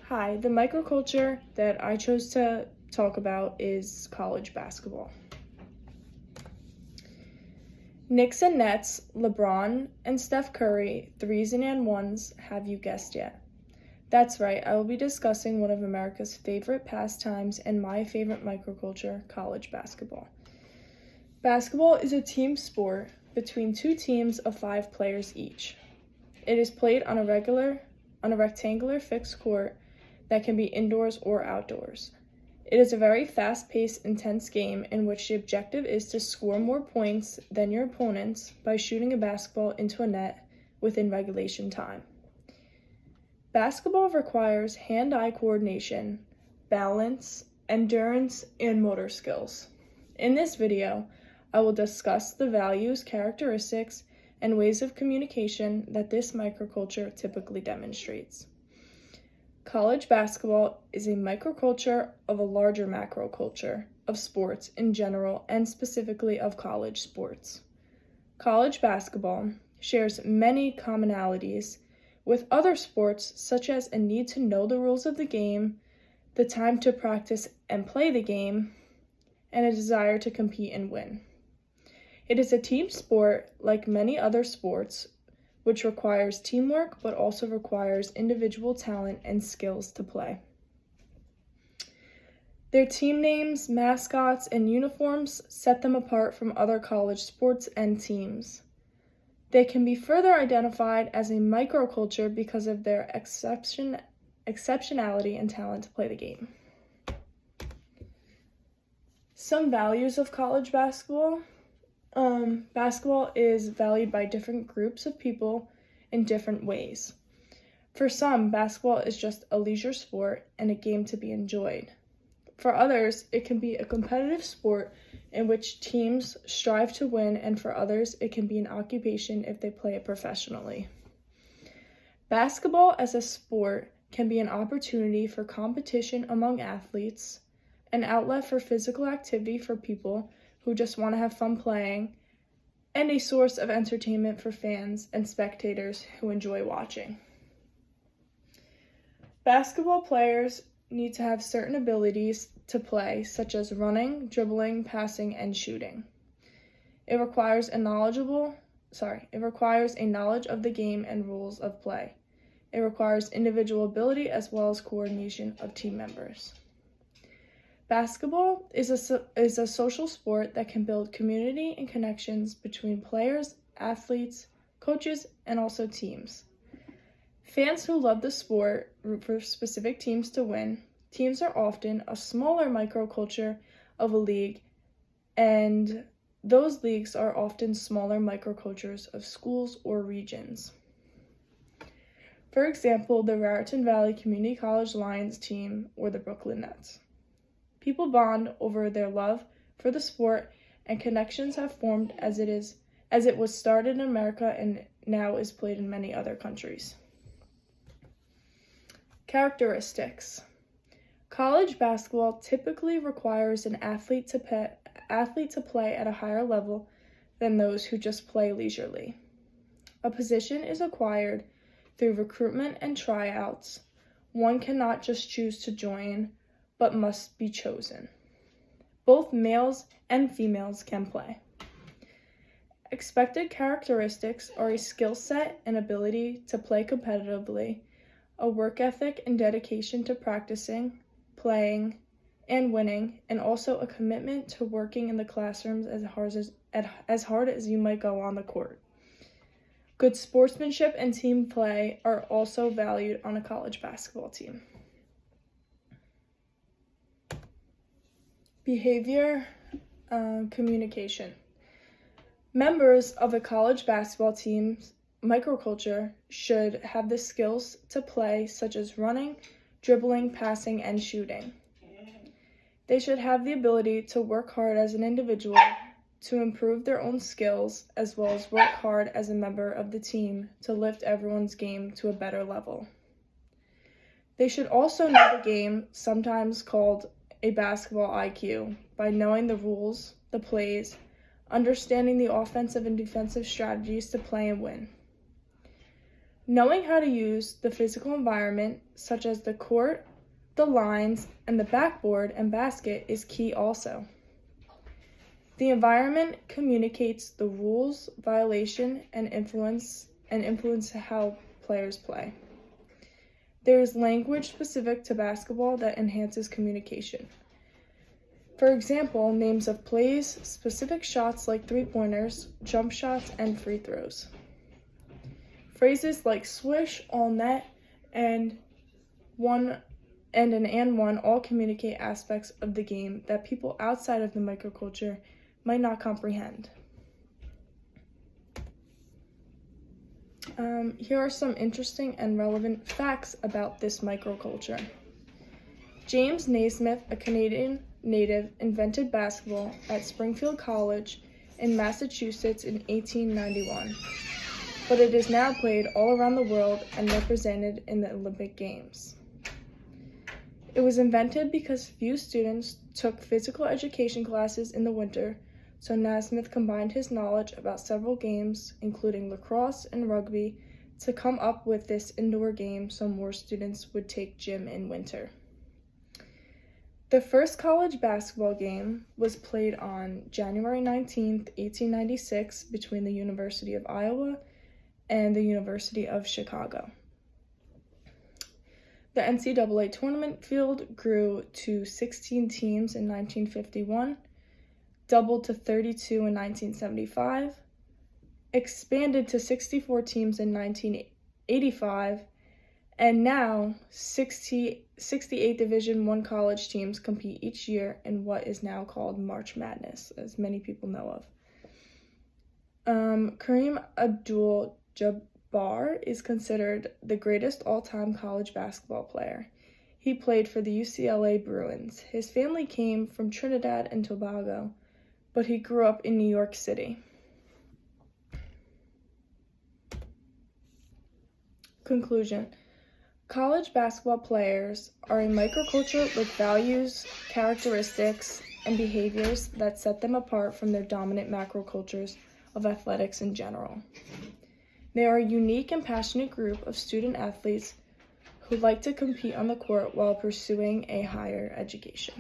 Hi, the microculture that I chose to talk about is college basketball. Knicks and Nets, LeBron and Steph Curry, threes and ones, have you guessed yet? That's right, I will be discussing one of America's favorite pastimes and my favorite microculture, college basketball. Basketball is a team sport between two teams of 5 players each. It is played on a rectangular fixed court that can be indoors or outdoors. It is a very fast-paced, intense game in which the objective is to score more points than your opponents by shooting a basketball into a net within regulation time. Basketball requires hand-eye coordination, balance, endurance, and motor skills. In this video, I will discuss the values, characteristics, and ways of communication that this microculture typically demonstrates. College basketball is a microculture of a larger macroculture of sports in general and specifically of college sports. College basketball shares many commonalities with other sports, such as a need to know the rules of the game, the time to practice and play the game, and a desire to compete and win. It is a team sport like many other sports, which requires teamwork but also requires individual talent and skills to play. Their team names, mascots, and uniforms set them apart from other college sports and teams. They can be further identified as a microculture because of their exceptionality and talent to play the game. Some values of college basketball. Basketball is valued by different groups of people in different ways. For some, basketball is just a leisure sport and a game to be enjoyed. For others, it can be a competitive sport in which teams strive to win, and for others, it can be an occupation if they play it professionally. Basketball as a sport can be an opportunity for competition among athletes, an outlet for physical activity for people who just want to have fun playing, and a source of entertainment for fans and spectators who enjoy watching. Basketball players need to have certain abilities to play, such as running, dribbling, passing, and shooting. It requires a knowledge of the game and rules of play. It requires individual ability as well as coordination of team members. Basketball is a social sport that can build community and connections between players, athletes, coaches, and also teams. Fans who love the sport root for specific teams to win. Teams are often a smaller microculture of a league, and those leagues are often smaller microcultures of schools or regions. For example, the Raritan Valley Community College Lions team or the Brooklyn Nets. People bond over their love for the sport, and connections have formed as it was started in America and now is played in many other countries. Characteristics. College basketball typically requires an athlete to play at a higher level than those who just play leisurely. A position is acquired through recruitment and tryouts. One cannot just choose to join, but must be chosen. Both males and females can play. Expected characteristics are a skill set and ability to play competitively, a work ethic and dedication to practicing, playing, and winning, and also a commitment to working in the classrooms as hard as you might go on the court. Good sportsmanship and team play are also valued on a college basketball team. Behavior, communication. Members of a college basketball team's microculture should have the skills to play, such as running, dribbling, passing, and shooting. They should have the ability to work hard as an individual to improve their own skills, as well as work hard as a member of the team to lift everyone's game to a better level. They should also know the game, sometimes called a basketball IQ, by knowing the rules, the plays, understanding the offensive and defensive strategies to play and win. Knowing how to use the physical environment, such as the court, the lines, and the backboard and basket, is key also. The environment communicates the rules, violation, and influence how players play. There is language specific to basketball that enhances communication. For example, names of plays, specific shots like three-pointers, jump shots, and free throws. Phrases like swish, all net, and an and one all communicate aspects of the game that people outside of the microculture might not comprehend. Here are some interesting and relevant facts about this microculture. James Naismith, a Canadian native, invented basketball at Springfield College in Massachusetts in 1891, but it is now played all around the world and represented in the Olympic Games. It was invented because few students took physical education classes in the winter, so Naismith combined his knowledge about several games, including lacrosse and rugby, to come up with this indoor game so more students would take gym in winter. The first college basketball game was played on January 19, 1896, between the University of Iowa and the University of Chicago. The NCAA tournament field grew to 16 teams in 1951, doubled to 32 in 1975, expanded to 64 teams in 1985, and now 68 Division I college teams compete each year in what is now called March Madness, as many people know of. Kareem Abdul-Jabbar is considered the greatest all-time college basketball player. He played for the UCLA Bruins. His family came from Trinidad and Tobago, but he grew up in New York City. Conclusion. College basketball players are a microculture with values, characteristics, and behaviors that set them apart from their dominant macrocultures of athletics in general. They are a unique and passionate group of student athletes who like to compete on the court while pursuing a higher education.